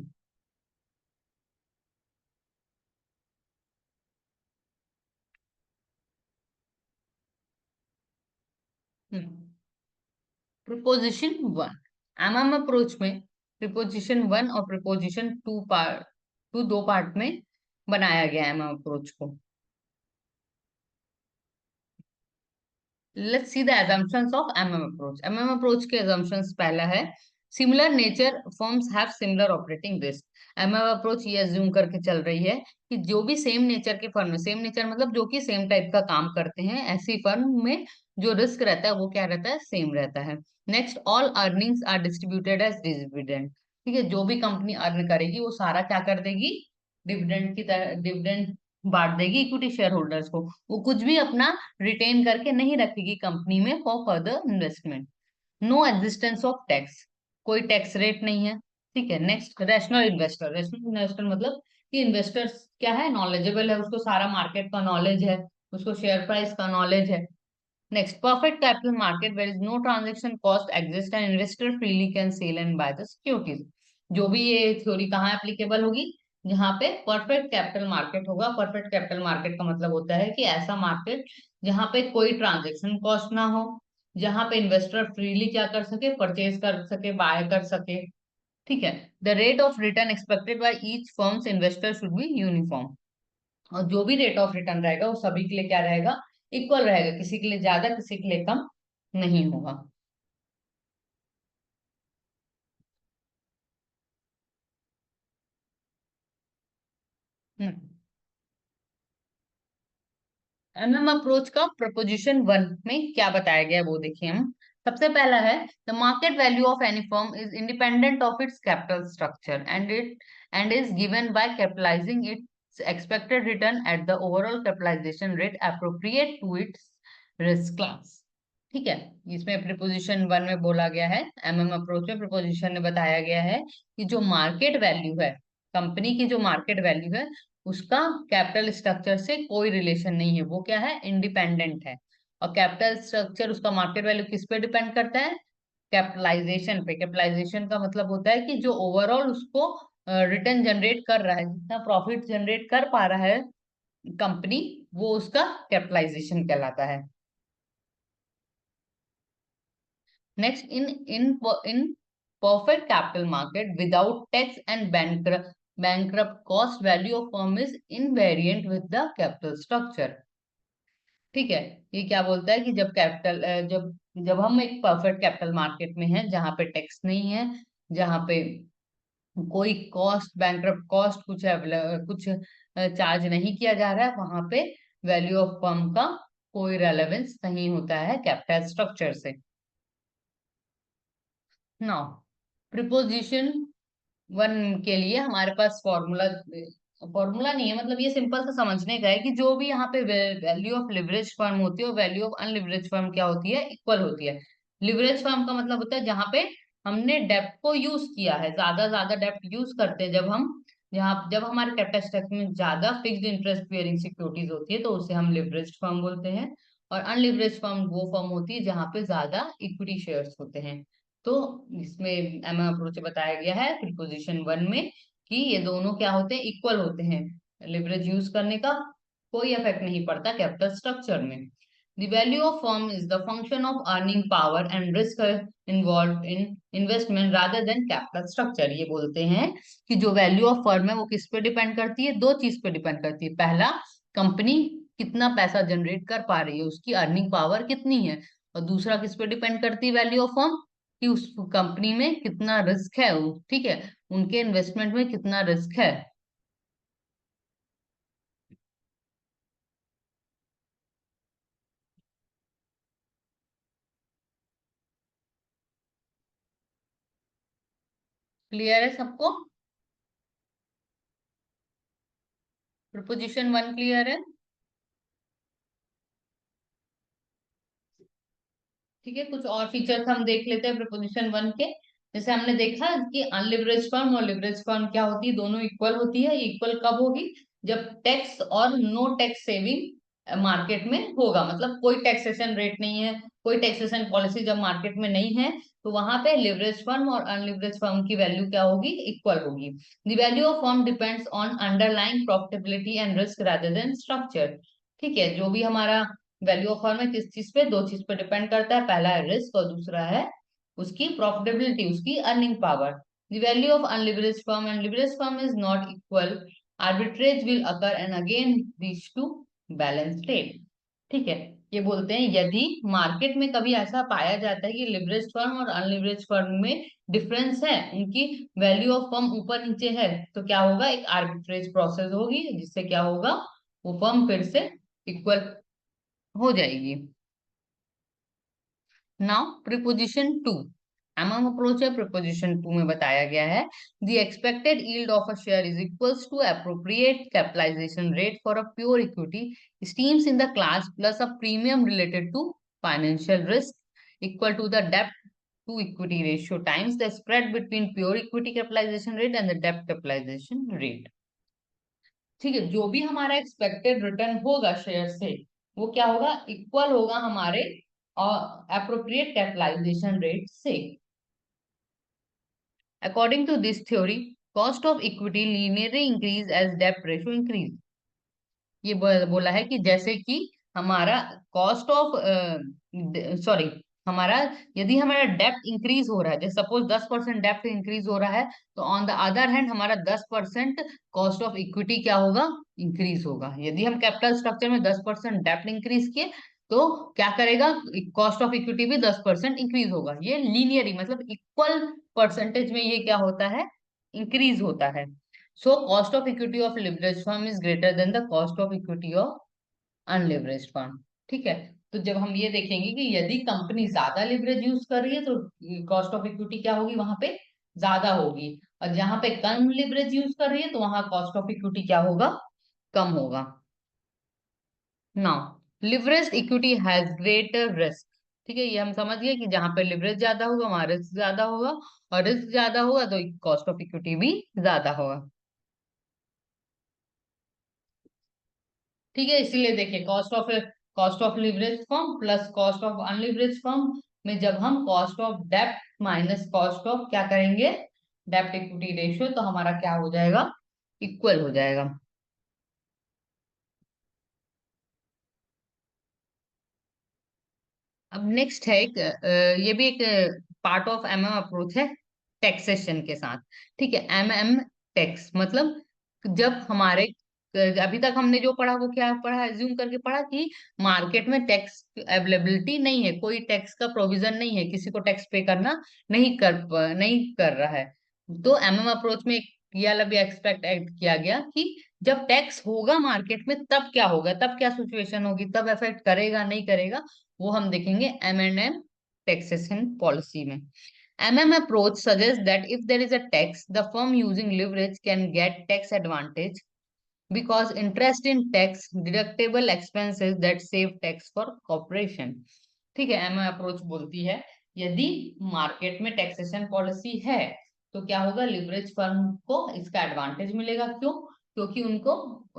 Proposition 1, MM approach में प्रिपोजिशन 1 और प्रिपोजिशन 2 पार्ट, दो पार्ट में बनाया गया है एमएम अप्रोच को। Let's see the assumptions of MM approach। MM approach के assumptions पहला है similar nature firms have similar operating risk। MM approach ये assume करके चल रही है कि जो भी सेम नेचर के फर्म में, सेम नेचर मतलब जो कि सेम टाइप का काम करते हैं, ऐसी फर्म में जो रिस्क रहता है वो क्या रहता है, सेम रहता है। Next, all earnings are distributed as dividend. ठीक है, जो भी कंपनी अर्न करेगी वो सारा क्या कर देगी, डिविडेंड की तरह डिविडेंड बांट देगी इक्विटी शेयर होल्डर्स को। वो कुछ भी अपना रिटेन करके नहीं रखेगी कंपनी में for further investment. No existence of tax, कोई टैक्स रेट नहीं है। ठीक है, next, rational investor. Rational investor मतलब कि इन्वेस्टर्स क्या है, नॉलेजेबल है, उसको सारा मार्केट का नॉलेज है, उसको शेयर प्राइस का नॉलेज है। Next, perfect capital market where is no transaction cost exist and investor freely can sell and buy the securities. जो भी ये थ्योरी कहाँ एप्लीकेबल होगी, जहाँ पे परफेक्ट कैपिटल मार्केट होगा। परफेक्ट कैपिटल मार्केट का मतलब होता है कि ऐसा मार्केट जहाँ पे कोई ट्रांजेक्शन कॉस्ट ना हो, जहाँ पे इन्वेस्टर फ्रीली क्या कर सके, परचेज कर सके, बाय कर सके। ठीक है, the rate of return expected by each firms investor should be uniform. और जो भी रेट ऑफ रिटर्न रहेगा वो सभी के लिए क्या रहेगा, इक्वल रहेगा, किसी के लिए ज्यादा किसी के लिए कम नहीं होगा। एमएम अप्रोच का प्रपोजिशन 1 में क्या बताया गया है वो देखिए हम। सबसे पहला है, the market value of any firm is independent of its capital structure and is given by capitalizing its expected return at the overall capitalization rate appropriate to its risk class. ठीक है, इसमें प्रीपोजिशन 1 में बोला गया है, MM approach में preposition में बताया गया है कि जो मार्केट वैल्यू है, कंपनी की जो मार्केट वैल्यू है, उसका कैपिटल स्ट्रक्चर से कोई रिलेशन नहीं है, वो क्या है, इंडिपेंडेंट है। और कैपिटल स्ट्रक्चर उसका मार्केट वैल्यू किस पे डिपेंड करता है, कैपिटलाइजेशन पे। कैपिटलाइजेशन का मतलब होता है कि जो ओवरऑल उसको रिटर्न जनरेट कर रहा है, जितना प्रॉफिट जनरेट कर पा रहा है कंपनी, वो उसका कैपिटलाइजेशन कहलाता है। Next, in perfect capital market without tax and bankrupt cost, value of firm is invariant with the capital structure। ठीक है, ये क्या बोलता है कि जब कैपिटल जब जब हम एक परफेक्ट कैपिटल मार्केट में हैं, जहां पे टैक्स नहीं है, जहां पे कोई कॉस्ट, बैंकरप्ट कॉस्ट कुछ चार्ज नहीं किया जा रहा है, वहां पे वैल्यू ऑफ फर्म का कोई रेलेवेंस नहीं होता है कैपिटल स्ट्रक्चर से। नाउ, प्रिपोजिशन 1 के लिए हमारे पास फॉर्मूला, फॉर्मूला नहीं है, मतलब ये सिंपल सा समझने का है कि जो भी यहाँ पे वैल्यू ऑफ लिवरेज फर्म होती है और वैल्यू ऑफ अनलिवरेज फर्म क्या होती है, इक्वल होती है। लिवरेज फर्म का मतलब होता है जहां पे हमने डेप्ट को यूज किया है, ज्यादा ज्यादा डेप्ट यूज करते हैं, जब हमारे कैपिटल स्ट्रक्चर में ज्यादा फिक्स्ड इंटरेस्ट बेयरिंग सिक्योरिटीज होती है तो उसे हम लिवरेज फर्म बोलते हैं। और अनलिवरेज फर्म वो फर्म होती है जहां पे ज्यादा इक्विटी शेयर्स होते हैं। तो इसमें एमएम अप्रोच बताया गया है प्रीपोजिशन 1 में कि ये दोनों क्या होते हैं, इक्वल होते हैं। लिवरेज यूज करने का कोई इफेक्ट नहीं पड़ता कैपिटल स्ट्रक्चर में। The value of firm is the function of earning power and risk involve in investment rather than capital structure. ये बोलते हैं कि जो वैल्यू ऑफ फर्म है वो किस पे डिपेंड करती है, दो चीज पे डिपेंड करती है। पहला, कंपनी कितना पैसा जनरेट कर पा रही है, उसकी अर्निंग पावर कितनी है। और दूसरा किस पे डिपेंड करती है वैल्यू ऑफ फर्म, कि उस कंपनी में कितना रिस्क है, ठीक है, उनके इन्वेस्टमेंट में कितना रिस्क है। क्लियर है सबको, प्रीपोजिशन 1 क्लियर है। ठीक है, कुछ और फीचर्स हम देख लेते हैं प्रीपोजिशन 1 के। जैसे हमने देखा कि अनलिवरेज फर्म और लिवरेज फर्म क्या होती है, दोनों इक्वल होती है। इक्वल कब होगी, जब टैक्स और नो टैक्स सेविंग मार्केट में होगा, मतलब कोई टैक्सेशन रेट नहीं है, कोई टैक्सेशन पॉलिसी जब मार्केट में नहीं है, तो वहां पे लिवरेज फर्म और अनलिवरेज फर्म की वैल्यू क्या होगी, इक्वल होगी। The value of firm depends on underlying profitability and risk rather than structure. ठीक है, जो भी हमारा वैल्यू ऑफ फर्म है किस चीज पे, दो चीज पे डिपेंड करता है, पहला है रिस्क और दूसरा है उसकी प्रॉफिटेबिलिटी, उसकी earning power. The value of unleverage firm and leverage firm is not equal, arbitrage will occur and again reach to balance state. ठीक है, ये बोलते हैं यदि मार्केट में कभी ऐसा पाया जाता है कि लिवरेज फर्म और अनलिवरेज फर्म में डिफरेंस है, उनकी वैल्यू ऑफ फर्म ऊपर नीचे है, तो क्या होगा, एक आर्बिट्रेज प्रोसेस होगी, जिससे क्या होगा, वो फर्म फिर से इक्वल हो जाएगी। नाउ, प्रीपोजिशन 2, एमएम अप्रोच है, प्रीपोजिशन 2 में बताया गया है, the expected yield of a share is equals to appropriate capitalization rate for a pure equity stems in the class plus a premium related to financial risk equal to the dept to equity ratio times the spread between pure equity capitalisation rate and the dept capitalisation rate. ठीक है, जो भी हमारा expected return होगा share से, वो क्या होगा, इक्वल होगा हमारे और एप्रोप्रिएट कैपिटलाइजेशन रेट से। According to this theory, cost of equity linearly increase as डेप्ट रेशियो इंक्रीज। ये बोला है कि जैसे कि हमारा कॉस्ट ऑफ, सॉरी, हमारा, यदि हमारा डेप्ट इंक्रीज हो रहा है, जैसे सपोज 10% डेप्ट इंक्रीज हो रहा है, तो ऑन द अदर हैंड हमारा 10% कॉस्ट ऑफ इक्विटी क्या होगा, इंक्रीज होगा। यदि हम कैपिटल स्ट्रक्चर में 10% डेप्ट इंक्रीज किए, तो क्या करेगा, कॉस्ट ऑफ इक्विटी भी 10% इंक्रीज होगा। ये लीनियरली, मतलब इक्वल परसेंटेज में ये क्या होता है, इंक्रीज होता है। So cost of equity of leverage firm is greater than the cost of equity of unleverage firm. ठीक है, तो जब हम ये देखेंगे कि यदि कंपनी ज्यादा लिवरेज यूज कर रही है तो कॉस्ट ऑफ इक्विटी क्या होगी वहां पे, ज्यादा होगी, और जहां पे कम लिवरेज यूज कर रही है तो वहां कॉस्ट ऑफ इक्विटी क्या होगा, कम होगा। Now leverage equity has greater risk. ठीक है, ये हम समझ गए कि जहां पे लिवरेज ज्यादा होगा वहां रिस्क ज्यादा होगा, और रिस्क ज्यादा होगा तो कॉस्ट ऑफ इक्विटी भी ज्यादा होगा। ठीक है, इसीलिए देखिए cost of leverage firm plus cost of unleverage firm में जब हम कॉस्ट ऑफ डेप्ट माइनस कॉस्ट ऑफ क्या करेंगे, डेप्ट इक्विटी रेशियो, तो हमारा क्या हो जाएगा, इक्वल हो जाएगा। अब नेक्स्ट है एक ये भी एक पार्ट ऑफ एमएम अप्रोच है, टैक्सेशन के साथ। ठीक है, एमएम टैक्स मतलब जब हमारे अभी तक हमने जो पढ़ा वो क्या पढ़ा, एज्यूम करके पढ़ा कि मार्केट में टैक्स अवेलेबिलिटी नहीं है, कोई टैक्स का प्रोविजन नहीं है, किसी को टैक्स पे करना नहीं कर रहा है। तो एमएम अप्रोच में एक ये वाला भी एक्सपेक्ट ऐड किया गया कि जब टैक्स होगा मार्केट में तब क्या होगा, तब क्या सिचुएशन होगी, तब इफेक्ट करेगा नहीं करेगा, वो हम देखेंगे M and M taxation policy में। MM approach suggests that if there is a tax, the firm using leverage can get tax advantage because interest in tax deductible expenses that save tax for corporation। ठीक है, M approach बोलती है यदि market में taxation policy है तो क्या होगा, लिवरेज फर्म को इसका एडवांटेज मिलेगा। क्यों? क्योंकि उनको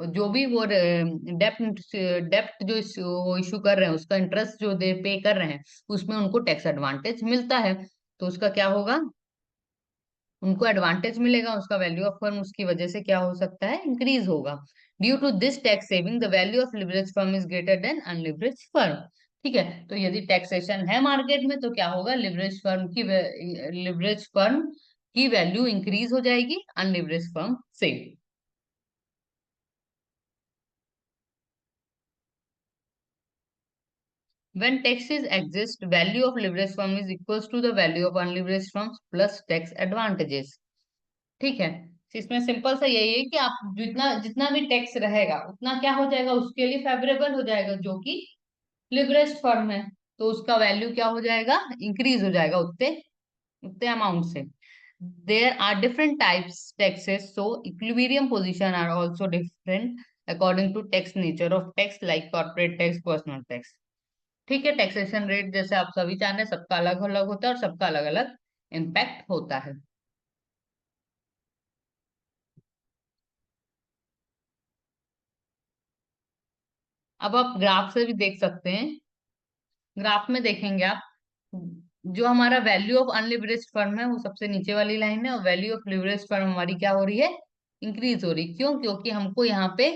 जो भी वो डेप्ट डेप्ट जो इशू कर रहे हैं उसका इंटरेस्ट जो दे पे कर रहे हैं उसमें उनको टैक्स एडवांटेज मिलता है, तो उसका क्या होगा, उनको एडवांटेज मिलेगा, उसका वैल्यू ऑफ फर्म उसकी वजह से क्या हो सकता है, इंक्रीज होगा। Due to this tax saving the value of leverage firm is greater than unleverage firm. ठीक है, तो यदि टैक्सेशन है मार्केट में तो क्या होगा, लिवरेज फर्म की वैल्यू इंक्रीज हो जाएगी अनलिवरेज फर्म से। When taxes exist, value of leverage firm is equals to the value of unleveraged firms plus tax advantages। ठीक है, तो इसमें सिंपल सा यही है कि आप जितना जितना भी टैक्स रहेगा उतना क्या हो जाएगा, उसके लिए फेवरेबल हो जाएगा, जो कि लिवरेज्ड फर्म है, तो उसका वैल्यू क्या हो जाएगा, इंक्रीज हो जाएगा उतने उतने अमाउंट से। There are different types taxes, so equilibrium position are also different according to tax nature of tax like corporate tax, personal tax. ठीक है, टैक्सेशन रेट जैसे आप सभी जान रहे हैं सबका अलग अलग होता है और सबका अलग अलग इम्पैक्ट होता है। अब आप ग्राफ से भी देख सकते हैं, ग्राफ में देखेंगे आप, जो हमारा वैल्यू ऑफ अनलिवरेज्ड फर्म है वो सबसे नीचे वाली लाइन है, और वैल्यू ऑफ लिवरेज्ड फर्म हमारी क्या हो रही है, इंक्रीज हो रही। क्यों? क्योंकि हमको यहाँ पे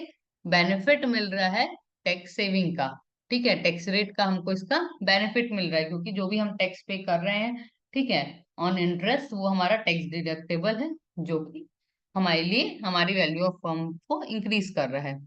बेनिफिट मिल रहा है टैक्स सेविंग का। ठीक है, टैक्स रेट का हमको इसका बेनिफिट मिल रहा है, क्योंकि जो भी हम टैक्स पे कर रहे हैं, ठीक है, ऑन इंटरेस्ट, वो हमारा टैक्स डिडक्टेबल है, जो कि हमारे लिए हमारी वैल्यू ऑफ फर्म को इंक्रीज कर रहा है।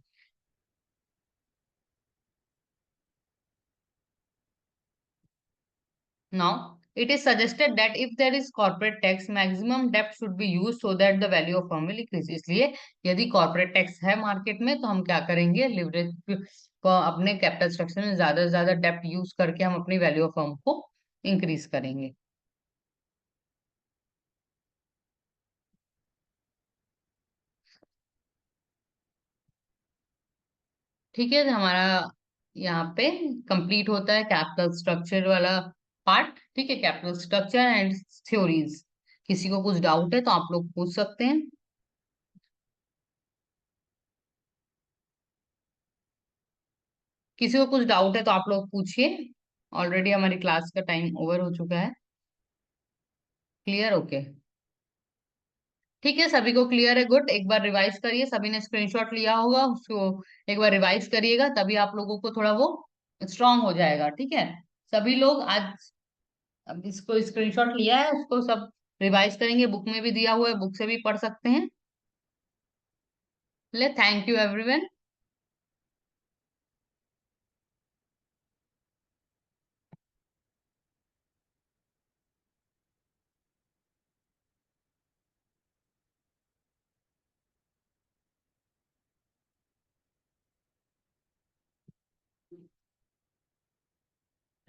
Now, it is suggested that if there is corporate tax, maximum debt should be used so that the value of firm will increase। इसलिए यदि कॉर्पोरेट टैक्स है मार्केट में तो हम क्या करेंगे, लिवरेज को अपने कैपिटल स्ट्रक्चर में ज्यादा से ज्यादा डेप्ट यूज करके हम अपनी वैल्यू ऑफ फर्म को इंक्रीज करेंगे। ठीक है, तो हमारा यहाँ पे कंप्लीट होता है कैपिटल स्ट्रक्चर वाला पार्ट। ठीक है, कैपिटल स्ट्रक्चर एंड थ्योरीज। किसी को कुछ डाउट है तो आप लोग पूछ सकते हैं। किसी को कुछ डाउट है तो आप लोग पूछिए, ऑलरेडी हमारी क्लास का टाइम ओवर हो चुका है। क्लियर? ओके। ठीक है, सभी को क्लियर है, गुड। एक बार रिवाइज करिए, सभी ने स्क्रीनशॉट लिया होगा उसको, एक बार रिवाइज करिएगा, तभी आप लोगों को थोड़ा वो स्ट्रांग हो जाएगा। ठीक है, सभी लोग आज अब इसको स्क्रीनशॉट लिया है उसको सब रिवाइज करेंगे, बुक में भी दिया हुआ है, बुक से भी पढ़ सकते हैं। ले, थैंक यू एवरीवन।